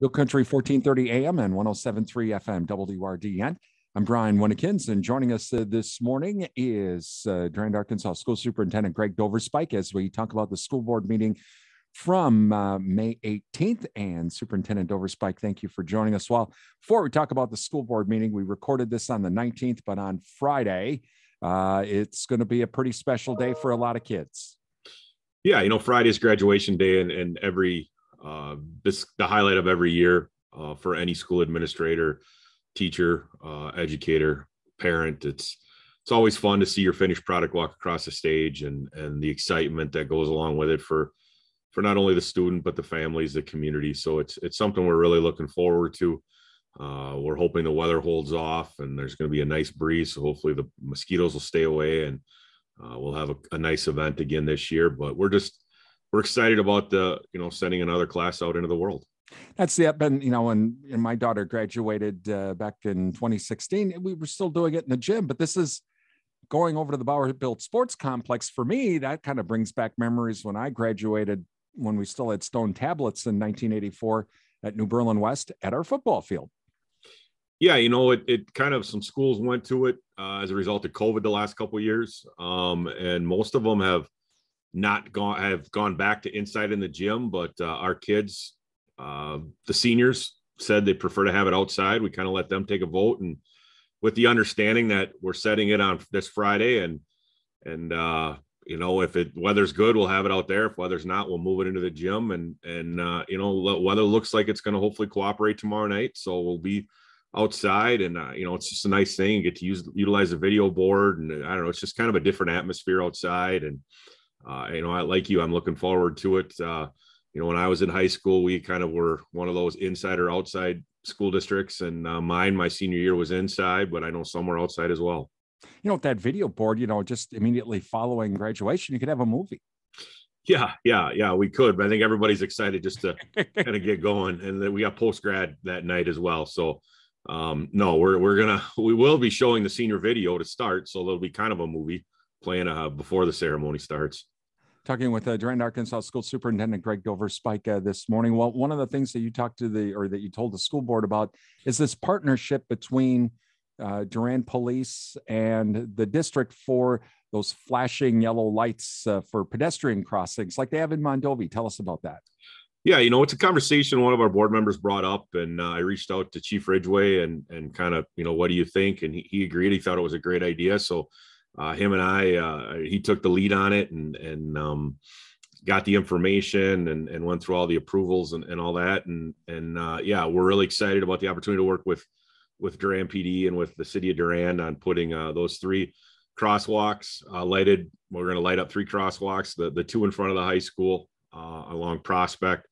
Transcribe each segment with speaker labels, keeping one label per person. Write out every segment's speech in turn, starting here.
Speaker 1: Real Country 1430 AM and 1073 FM WRDN. I'm Brian Winnekins, and joining us this morning is Durand, Arkansas School Superintendent Greg Doverspike as we talk about the school board meeting from May 18th. And Superintendent Doverspike, thank you for joining us. Well, before we talk about the school board meeting, we recorded this on the 19th, but on Friday, it's going to be a pretty special day for a lot of kids.
Speaker 2: Yeah, Friday's graduation day, and every the highlight of every year for any school administrator, teacher, educator, parent. It's always fun to see your finished product walk across the stage, and the excitement that goes along with it for not only the student but the families, the community. So it's something we're really looking forward to. We're hoping the weather holds off and there's going to be a nice breeze, so hopefully the mosquitoes will stay away, and we'll have a nice event again this year. But we're excited about sending another class out into the world.
Speaker 1: That's the and when my daughter graduated back in 2016, we were still doing it in the gym, but this is going over to the Bowerbilt Sports Complex. For me, that kind of brings back memories when I graduated, when we still had stone tablets in 1984 at New Berlin West at our football field.
Speaker 2: Yeah, it kind of, some schools went to it as a result of COVID the last couple of years, and most of them have gone back to inside in the gym, but our kids, the seniors, said they prefer to have it outside. We kind of let them take a vote, and with the understanding that we're setting it on this Friday, and if weather's good, we'll have it out there. If weather's not, we'll move it into the gym, and weather looks like it's going to hopefully cooperate tomorrow night, so we'll be outside, and it's just a nice thing. You get to utilize the video board, and I don't know, it's just kind of a different atmosphere outside. And I, like you, I'm looking forward to it. When I was in high school, we kind of were one of those inside or outside school districts, and my senior year was inside, but I know some were outside as well.
Speaker 1: With that video board, just immediately following graduation, you could have a movie.
Speaker 2: Yeah, we could, but I think everybody's excited just to kind of get going, and then we got post-grad that night as well. So no, we will be showing the senior video to start, so there'll be kind of a movie playing before the ceremony starts.
Speaker 1: Talking with Durand, Arkansas School Superintendent Greg Doverspike this morning. Well, one of the things that you talked to that you told the school board about is this partnership between Durand Police and the district for those flashing yellow lights for pedestrian crossings like they have in Mondovi. Tell us about that.
Speaker 2: Yeah, it's a conversation one of our board members brought up, and I reached out to Chief Ridgway and kind of, what do you think? And he agreed. He thought it was a great idea. So him and he took the lead on it, and got the information and went through all the approvals and all that. And yeah, we're really excited about the opportunity to work with Durand PD and with the city of Durand on putting those 3 crosswalks lighted. We're going to light up 3 crosswalks, the 2 in front of the high school along Prospect,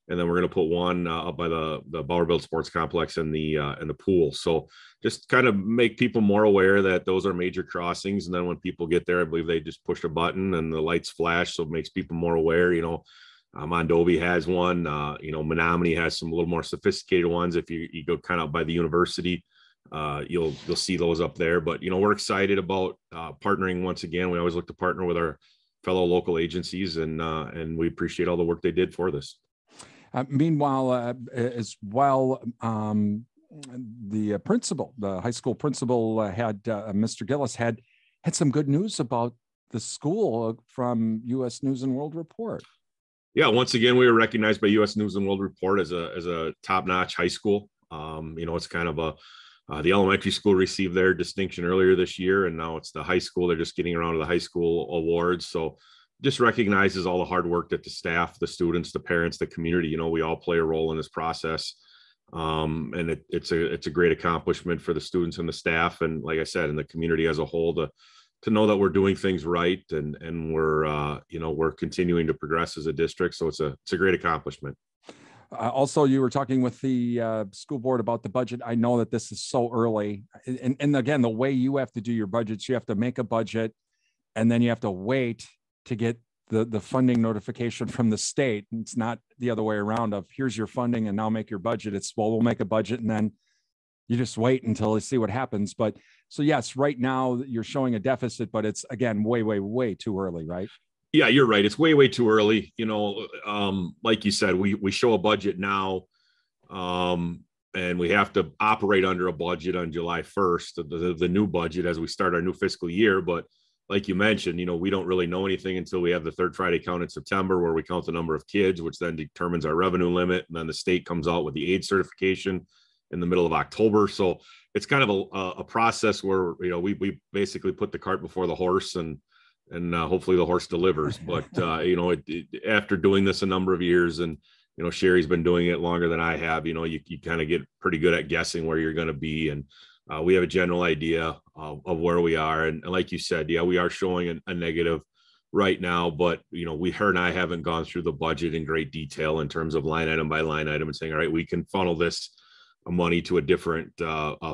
Speaker 2: and then we're going to put one up by the Bowerbilt Sports Complex and the pool. So just kind of make people more aware that those are major crossings. And then when people get there, I believe they just push a button and the lights flash. So it makes people more aware. Mondovi has one, Menominee has some a little more sophisticated ones. If you go kind of by the university, you'll see those up there. But, we're excited about partnering once again. We always look to partner with our fellow local agencies, and we appreciate all the work they did for this.
Speaker 1: Meanwhile, as well, the high school principal had Mr. Gillis had some good news about the school from U.S. News and World Report.
Speaker 2: Yeah, once again, we were recognized by U.S. News and World Report as a top-notch high school. It's kind of the elementary school received their distinction earlier this year, and now it's the high school. They're just getting around to the high school awards. So just recognizes all the hard work that the staff, the students, the parents, the community, we all play a role in this process. And it's a great accomplishment for the students and the staff. And like I said, in the community as a whole, to know that we're doing things right, and we're continuing to progress as a district. So it's a great accomplishment.
Speaker 1: Also, you were talking with the school board about the budget. I know that this is so early. And again, the way you have to do your budgets, you have to make a budget, and then you have to wait to get the funding notification from the state. And it's not the other way around of here's your funding and now make your budget. It's, well, we'll make a budget and then you just wait until you see what happens. But so yes, right now you're showing a deficit, but it's again, way, way, way too early, right?
Speaker 2: Yeah, you're right. It's way, way too early. Like you said, we show a budget now. And we have to operate under a budget on July 1st, the new budget as we start our new fiscal year. But like you mentioned, we don't really know anything until we have the third Friday count in September, where we count the number of kids, which then determines our revenue limit. And then the state comes out with the aid certification in the middle of October. So it's kind of a process where, we basically put the cart before the horse, and hopefully the horse delivers. But, after doing this a number of years, and, Sherry's been doing it longer than I have, you kind of get pretty good at guessing where you're going to be. And we have a general idea of where we are. And like you said, yeah, we are showing a negative right now, but, her and I haven't gone through the budget in great detail in terms of line item by line item and saying, all right, we can funnel this money to a different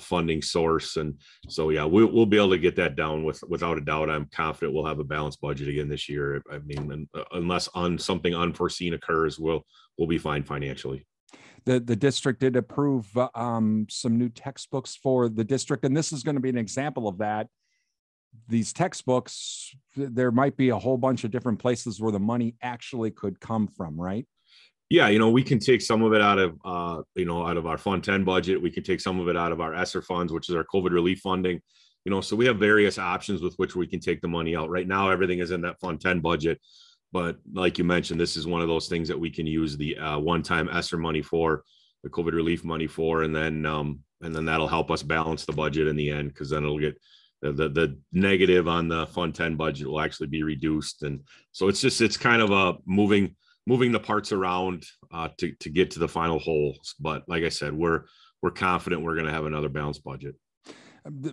Speaker 2: funding source. And so, yeah, we'll be able to get that down without a doubt. I'm confident we'll have a balanced budget again this year. I mean, unless something unforeseen occurs, we'll be fine financially.
Speaker 1: The district did approve some new textbooks for the district, and this is going to be an example of that. These textbooks, there might be a whole bunch of different places where the money actually could come from, right?
Speaker 2: Yeah, we can take some of it out of, out of our Fund 10 budget. We can take some of it out of our ESSER funds, which is our COVID relief funding. So we have various options with which we can take the money out. Right now, everything is in that Fund 10 budget. But like you mentioned, this is one of those things that we can use the one-time ESSER money for, the COVID relief money for, and then that'll help us balance the budget in the end, because then it'll get the negative on the Fund 10 budget will actually be reduced. And so it's kind of a moving the parts around to get to the final wholes. But like I said, we're confident we're going to have another balanced budget.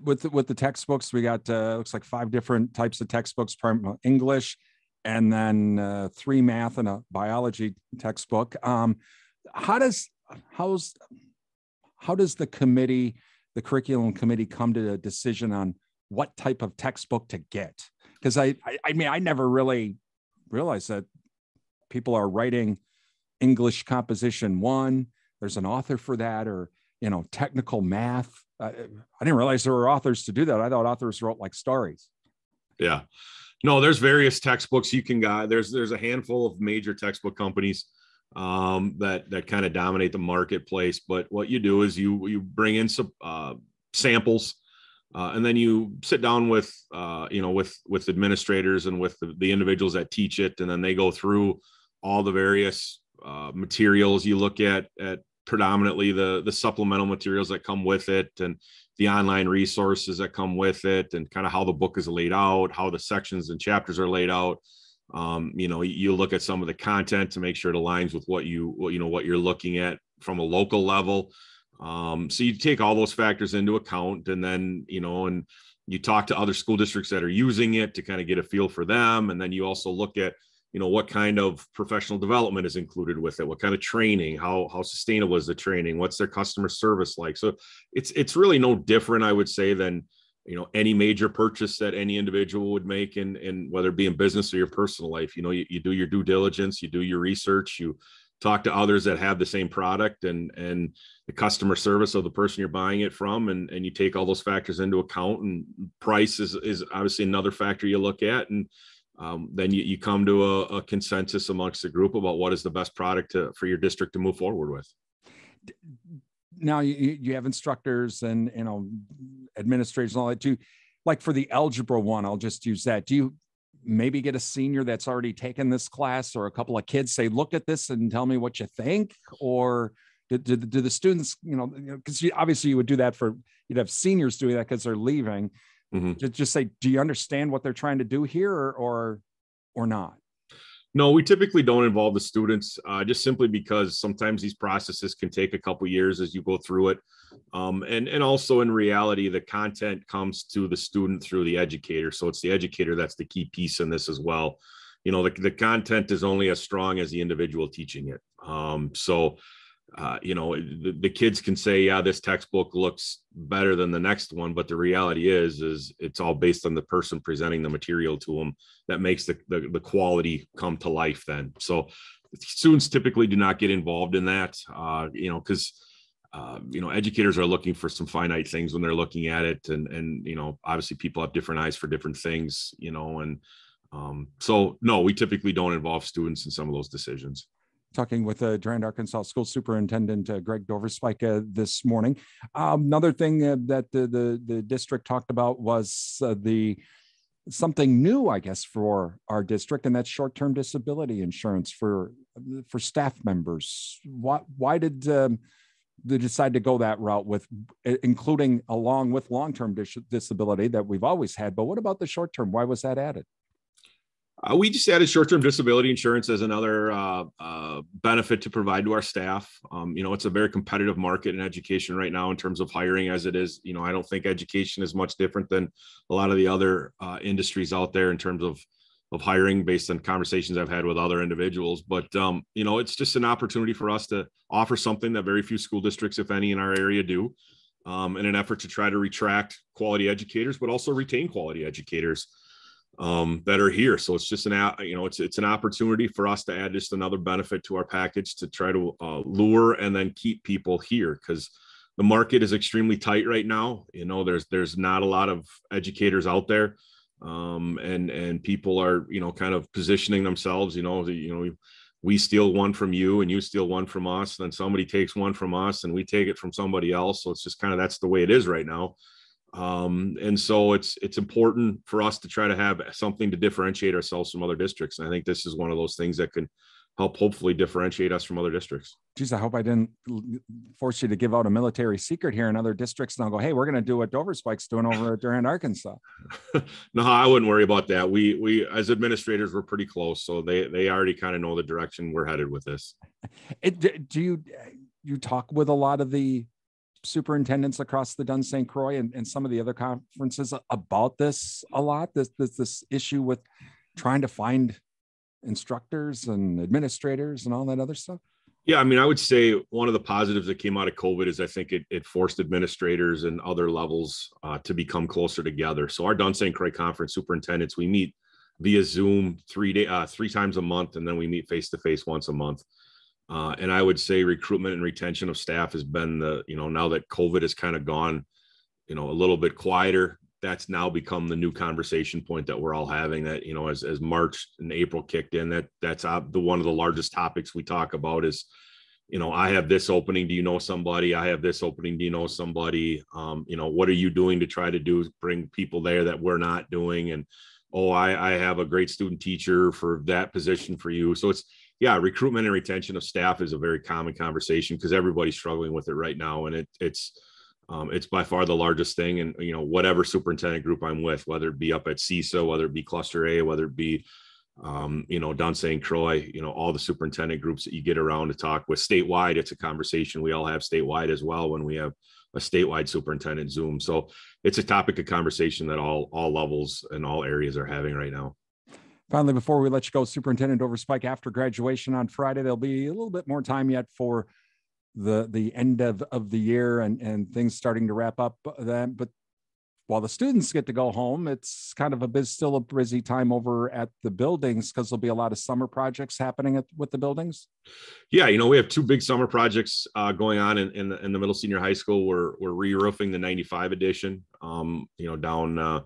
Speaker 1: With the textbooks, we got looks like 5 different types of textbooks: English, and then 3 math and a biology textbook. How does the committee, the curriculum committee, come to a decision on what type of textbook to get? Because I mean, I never really realized that people are writing English composition 1. There's an author for that, or, technical math. I didn't realize there were authors to do that. I thought authors wrote like stories.
Speaker 2: Yeah, no, there's various textbooks you can get. There's a handful of major textbook companies that kind of dominate the marketplace. But what you do is you bring in some samples, and then you sit down with administrators and with the individuals that teach it, and then they go through all the various materials. You look at predominantly the supplemental materials that come with it, and the online resources that come with it, and kind of how the book is laid out, how the sections and chapters are laid out. You look at some of the content to make sure it aligns with what you're looking at from a local level. So you take all those factors into account, and then, and you talk to other school districts that are using it to kind of get a feel for them. And then you also look at, what kind of professional development is included with it, what kind of training, how sustainable is the training, what's their customer service like. So it's really no different, I would say, than, any major purchase that any individual would make in whether it be in business or your personal life. You do your due diligence, you do your research, you talk to others that have the same product and the customer service of the person you're buying it from. And you take all those factors into account, and price is obviously another factor you look at. And then you come to a consensus amongst the group about what is the best product for your district to move forward with.
Speaker 1: Now you have instructors and, administrators and all that too. Like for the algebra one, I'll just use that. Do you maybe get a senior that's already taken this class, or a couple of kids say, look at this and tell me what you think? Or do the students, because obviously you would do that you'd have seniors doing that because they're leaving. Mm-hmm. Just say, do you understand what they're trying to do here, or not?
Speaker 2: No, we typically don't involve the students, just simply because sometimes these processes can take a couple years as you go through it. And also in reality, the content comes to the student through the educator. So it's the educator that's the key piece in this as well. The content is only as strong as the individual teaching it. The kids can say, yeah, this textbook looks better than the next one, but the reality is it's all based on the person presenting the material to them that makes the quality come to life then. So students typically do not get involved in that, because educators are looking for some finite things when they're looking at it. And obviously people have different eyes for different things, so no, we typically don't involve students in some of those decisions.
Speaker 1: talking with Durand, Arkansas School Superintendent Greg Doverspike this morning. Another thing that the district talked about was something new, I guess, for our district, and that's short-term disability insurance for staff members. Why did they decide to go that route, with including along with long-term disability that we've always had? But what about the short-term? Why was that added?
Speaker 2: We just added short-term disability insurance as another benefit to provide to our staff. It's a very competitive market in education right now in terms of hiring as it is. I don't think education is much different than a lot of the other industries out there in terms of hiring, based on conversations I've had with other individuals. But, it's just an opportunity for us to offer something that very few school districts, if any, in our area do, in an effort to try to attract quality educators, but also retain quality educators that are here. So it's just it's an opportunity for us to add just another benefit to our package to try to lure and then keep people here, because the market is extremely tight right now. There's not a lot of educators out there, and people are kind of positioning themselves. We steal one from you and you steal one from us, then somebody takes one from us and we take it from somebody else. So it's just that's the way it is right now. And so it's important for us to try to have something to differentiate ourselves from other districts. And I think this is one of those things that can help hopefully differentiate us from other districts.
Speaker 1: Geez, I hope I didn't force you to give out a military secret here in other districts. And I'll go, hey, we're going to do what Doverspike's doing over at Durand, Arkansas.
Speaker 2: No, I wouldn't worry about that. We as administrators, we're pretty close. So they already kind of know the direction we're headed with this.
Speaker 1: Do you talk with a lot of the superintendents across the Dun St. Croix and some of the other conferences about this a lot, this issue with trying to find instructors and administrators and all that other stuff?
Speaker 2: Yeah, I would say one of the positives that came out of COVID is I think it forced administrators and other levels to become closer together. So our Dun St. Croix conference superintendents, we meet via Zoom 3 times a month, and then we meet face-to-face once a month. And I would say recruitment and retention of staff has been now that COVID has kind of gone, a little bit quieter, that's now become the new conversation point that we're all having, that, as March and April kicked in, that's one of the largest topics we talk about is, I have this opening. Do you know somebody? I have this opening. Do you know somebody? What are you doing to try to bring people there that we're not doing? And, I have a great student teacher for that position for you. So recruitment and retention of staff is a very common conversation because everybody's struggling with it right now. And it's by far the largest thing. And, whatever superintendent group I'm with, whether it be up at CISA, whether it be cluster A, whether it be, Dun St. Croix, all the superintendent groups that you get around to talk with statewide, it's a conversation we all have statewide as well when we have a statewide superintendent Zoom. So it's a topic of conversation that all levels and all areas are having right now.
Speaker 1: Finally, before we let you go, Superintendent Doverspike, after graduation on Friday, there'll be a little bit more time yet for the end of the year and things starting to wrap up then. But while the students get to go home, it's kind of still a busy time over at the buildings because there'll be a lot of summer projects happening with the buildings.
Speaker 2: Yeah, we have two big summer projects going on in the middle senior high school. We're re-roofing the 95 edition, down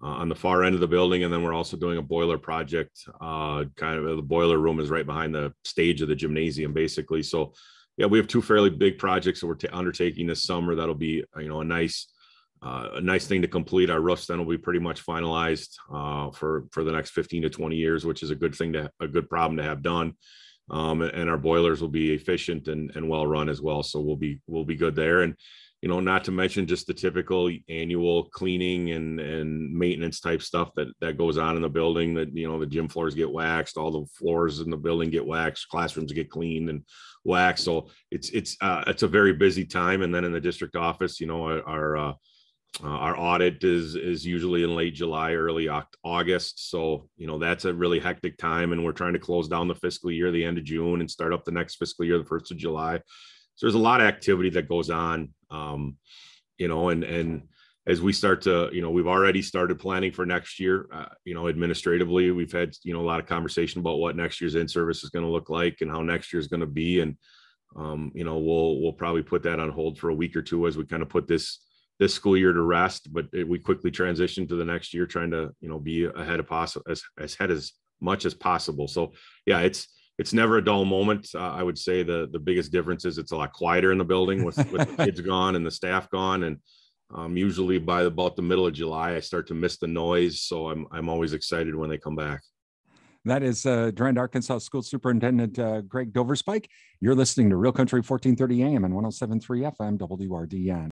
Speaker 2: on the far end of the building. And then we're also doing a boiler project. The boiler room is right behind the stage of the gymnasium, basically. So yeah, we have two fairly big projects that we're undertaking this summer. That'll be, a nice thing to complete. Our roofs then will be pretty much finalized for the next 15 to 20 years, which is a good problem to have done. And our boilers will be efficient and well run as well. So we'll be good there. And, not to mention just the typical annual cleaning and maintenance type stuff that goes on in the building, that, the gym floors get waxed, all the floors in the building get waxed, classrooms get cleaned and waxed. So it's a very busy time. And then in the district office, our audit is usually in late July, early August. So, that's a really hectic time, and we're trying to close down the fiscal year, the end of June, and start up the next fiscal year, the 1st of July. So there's a lot of activity that goes on, and as we start to, we've already started planning for next year, administratively, we've had, a lot of conversation about what next year's in-service is going to look like and how next year is going to be. And, we'll probably put that on hold for a week or two as we kind of put this school year to rest, but we quickly transition to the next year, trying to, be ahead of as much as possible. So yeah, it's it's never a dull moment. I would say the biggest difference is it's a lot quieter in the building with the kids gone and the staff gone. And usually by about the middle of July, I start to miss the noise. So I'm always excited when they come back.
Speaker 1: That is Durand, Arkansas School Superintendent Greg Doverspike. You're listening to Real Country 1430 AM and 107.3 FM WRDN.